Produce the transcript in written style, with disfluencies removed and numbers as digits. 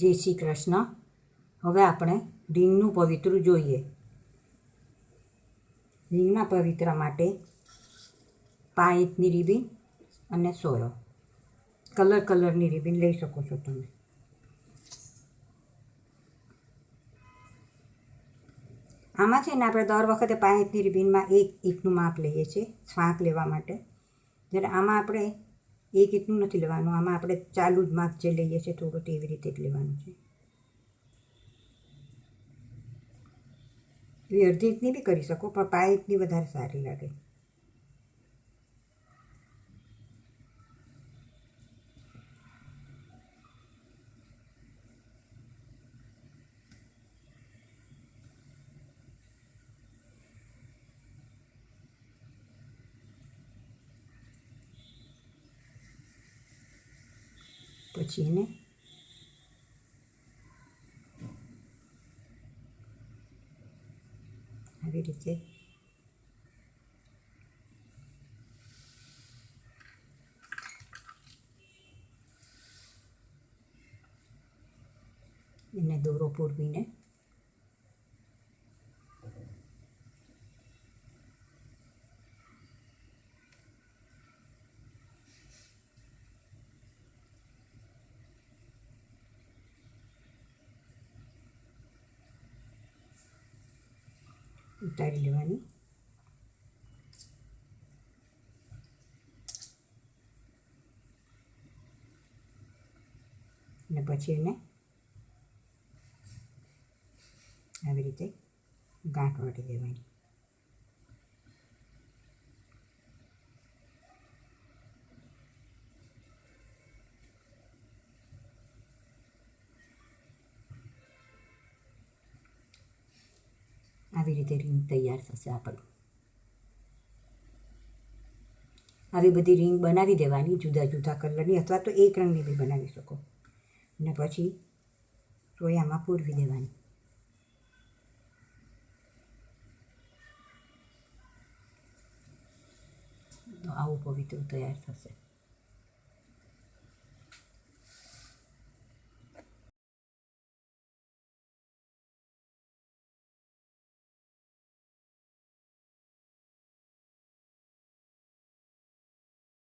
જય શ્રી કૃષ્ણ. હવે આપણે રીંગનું પવિત્રું જોઈએ. રીંગના પવિત્ર માટે 5 ઇંચની રિબીન અને સોયો કલરની રિબીન લઈ શકો છો તમે. આમાં છે ને આપણે દર વખતે 5 ઇંચની રિબીનમાં 1 ઇંચનું માપ લઈએ છીએ સ્વાંક લેવા માટે. જ્યારે આમાં આપણે 1 ઇંચનું નથી લેવાનું, આમાં આપણે ચાલુ જ માપ જે લઈએ છીએ થોડું તેવી રીતે જ લેવાનું છે. એ અડધી ઇંચની બી કરી શકો, પણ 5 ઇંચની વધારે સારી લાગે. પછી એને આવી રીતે એને દોરો પૂરવીને ઉતારી લેવાની. અને પછી એને આવી રીતે ગાંઠ વાળી દેવાની. આવી રીતે રીંગ તૈયાર થશે આપણું. આવી બધી રીંગ બનાવી દેવાની જુદા જુદા કલરની, અથવા તો એક રંગની બી બનાવી શકો. અને પછી સોયામાં પૂરવી દેવાની. તો આવું પવિત્ર તૈયાર થશે.